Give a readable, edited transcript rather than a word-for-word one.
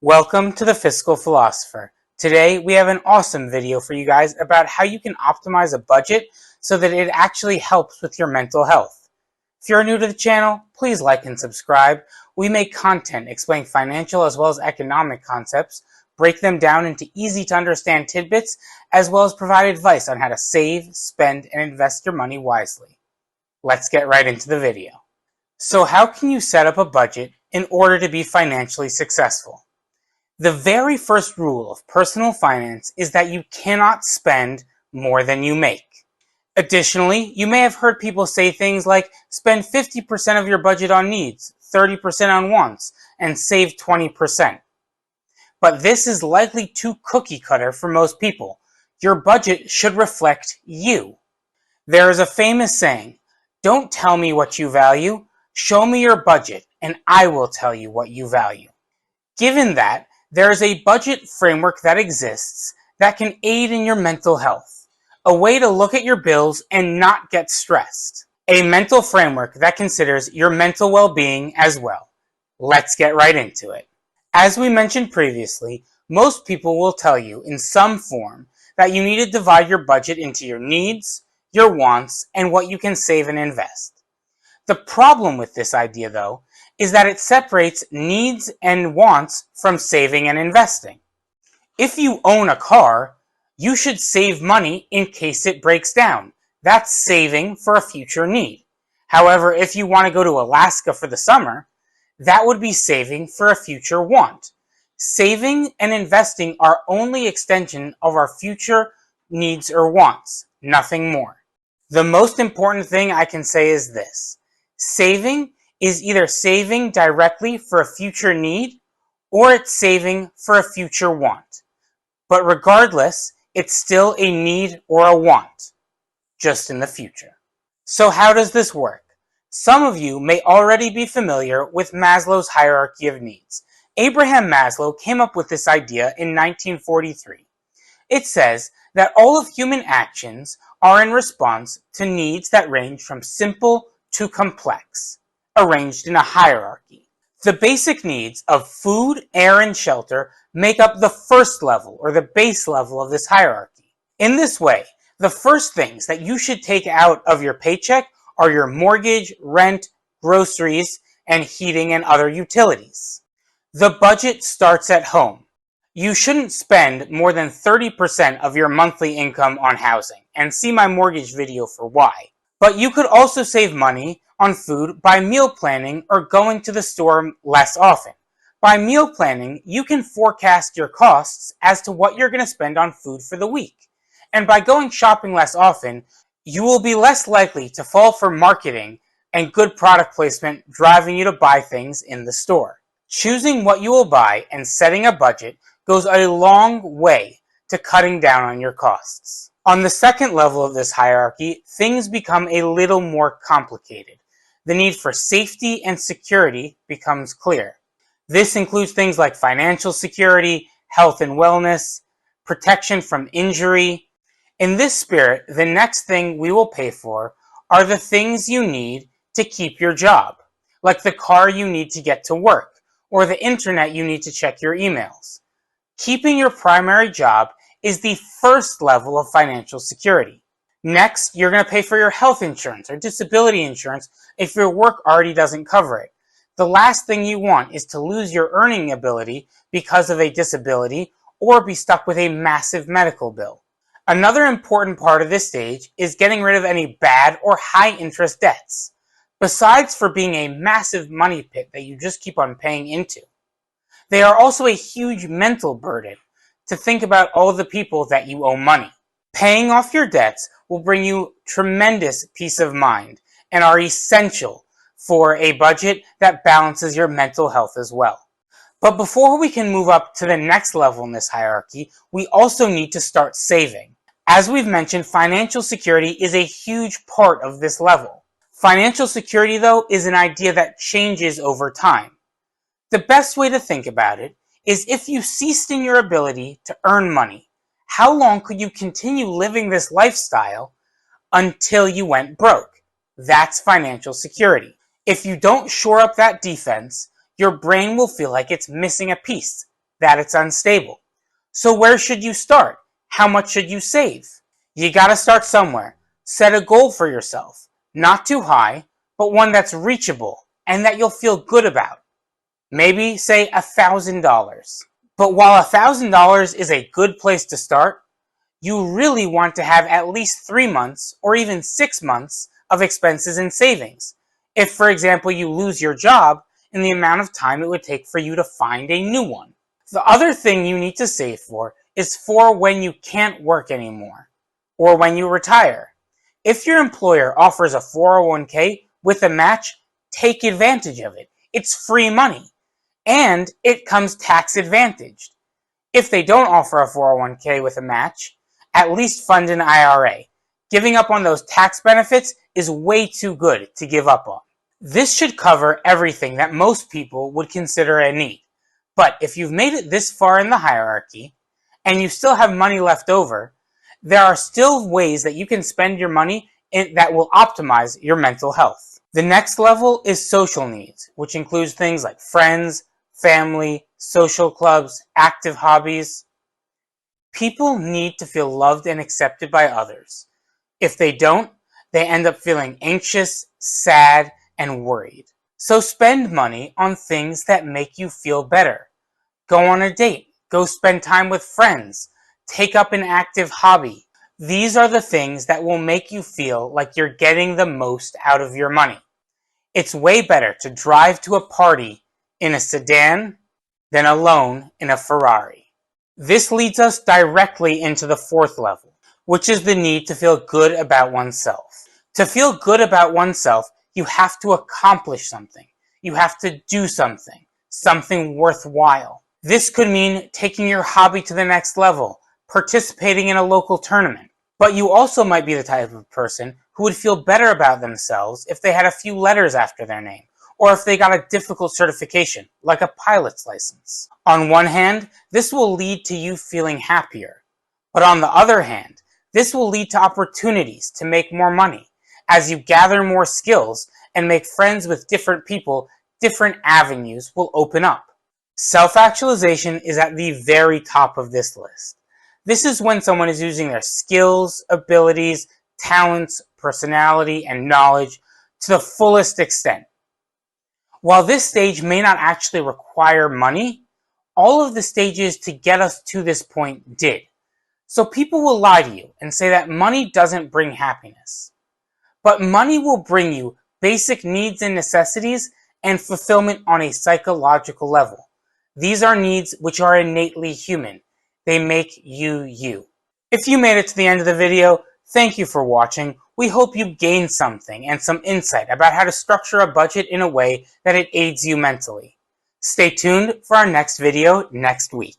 Welcome to the Fiscal Philosopher. Today we have an awesome video for you guys about how you can optimize a budget so that it actually helps with your mental health. If you're new to the channel, please like and subscribe. We make content explaining financial as well as economic concepts, break them down into easy to understand tidbits, as well as provide advice on how to save, spend, and invest your money wisely. Let's get right into the video. So how can you set up a budget in order to be financially successful? The very first rule of personal finance is that you cannot spend more than you make. Additionally, you may have heard people say things like spend 50% of your budget on needs, 30% on wants, and save 20%. But this is likely too cookie cutter for most people. Your budget should reflect you. There is a famous saying, "Don't tell me what you value, show me your budget, and I will tell you what you value." Given that, there is a budget framework that exists that can aid in your mental health, a way to look at your bills and not get stressed. A mental framework that considers your mental well-being as well. Let's get right into it. As we mentioned previously, most people will tell you in some form that you need to divide your budget into your needs, your wants, and what you can save and invest. The problem with this idea, though, is that it separates needs and wants from saving and investing. If you own a car, you should save money in case it breaks down. That's saving for a future need. However, if you want to go to Alaska for the summer, that would be saving for a future want. Saving and investing are only extension of our future needs or wants, nothing more. The most important thing I can say is this: saving is either saving directly for a future need or it's saving for a future want. But regardless, it's still a need or a want, just in the future. So how does this work? Some of you may already be familiar with Maslow's Hierarchy of Needs. Abraham Maslow came up with this idea in 1943. It says that all of human actions are in response to needs that range from simple to complex, arranged in a hierarchy. The basic needs of food, air, and shelter make up the first level, or the base level of this hierarchy. In this way, the first things that you should take out of your paycheck are your mortgage, rent, groceries, and heating and other utilities. The budget starts at home. You shouldn't spend more than 30% of your monthly income on housing, and see my mortgage video for why. But you could also save money on food by meal planning or going to the store less often. By meal planning, you can forecast your costs as to what you're going to spend on food for the week. And by going shopping less often, you will be less likely to fall for marketing and good product placement driving you to buy things in the store. Choosing what you will buy and setting a budget goes a long way to cutting down on your costs. On the second level of this hierarchy, things become a little more complicated. The need for safety and security becomes clear. This includes things like financial security, health and wellness, protection from injury. In this spirit, the next thing we will pay for are the things you need to keep your job, like the car you need to get to work, or the internet you need to check your emails. Keeping your primary job is the first level of financial security. Next, you're going to pay for your health insurance or disability insurance if your work already doesn't cover it. The last thing you want is to lose your earning ability because of a disability or be stuck with a massive medical bill. Another important part of this stage is getting rid of any bad or high interest debts, besides for being a massive money pit that you just keep on paying into. They are also a huge mental burden to think about all the people that you owe money. Paying off your debts will bring you tremendous peace of mind and are essential for a budget that balances your mental health as well. But before we can move up to the next level in this hierarchy, we also need to start saving. As we've mentioned, financial security is a huge part of this level. Financial security, though, is an idea that changes over time. The best way to think about it is if you ceased in your ability to earn money, how long could you continue living this lifestyle until you went broke? That's financial security. If you don't shore up that defense, your brain will feel like it's missing a piece. that it's unstable. So where should you start? How much should you save? You gotta start somewhere. Set a goal for yourself. Not too high, but one that's reachable and that you'll feel good about. Maybe say $1,000. But while $1,000 is a good place to start, you really want to have at least 3 months or even 6 months of expenses and savings. If, for example, you lose your job and the amount of time it would take for you to find a new one. The other thing you need to save for is for when you can't work anymore or when you retire. If your employer offers a 401k with a match, take advantage of it. It's free money and it comes tax advantaged. If they don't offer a 401k with a match, at least fund an IRA. Giving up on those tax benefits is way too good to give up on. This should cover everything that most people would consider a need. But if you've made it this far in the hierarchy and you still have money left over, there are still ways that you can spend your money that will optimize your mental health. The next level is social needs, which includes things like friends, family, social clubs, active hobbies. People need to feel loved and accepted by others. If they don't, they end up feeling anxious, sad, and worried. So spend money on things that make you feel better. Go on a date. Go spend time with friends. Take up an active hobby. These are the things that will make you feel like you're getting the most out of your money. It's way better to drive to a party in a sedan than alone in a Ferrari. This leads us directly into the fourth level, which is the need to feel good about oneself. To feel good about oneself, you have to accomplish something. You have to do something worthwhile. This could mean taking your hobby to the next level, participating in a local tournament. But you also might be the type of person who would feel better about themselves if they had a few letters after their name, or if they got a difficult certification, like a pilot's license. On one hand, this will lead to you feeling happier. But on the other hand, this will lead to opportunities to make more money. As you gather more skills and make friends with different people, different avenues will open up. Self-actualization is at the very top of this list. This is when someone is using their skills, abilities, talents, personality, and knowledge to the fullest extent. While this stage may not actually require money, all of the stages to get us to this point did. So people will lie to you and say that money doesn't bring happiness. But money will bring you basic needs and necessities and fulfillment on a psychological level. These are needs which are innately human. They make you you. If you made it to the end of the video, thank you for watching. We hope you gained something and some insight about how to structure a budget in a way that it aids you mentally. Stay tuned for our next video next week.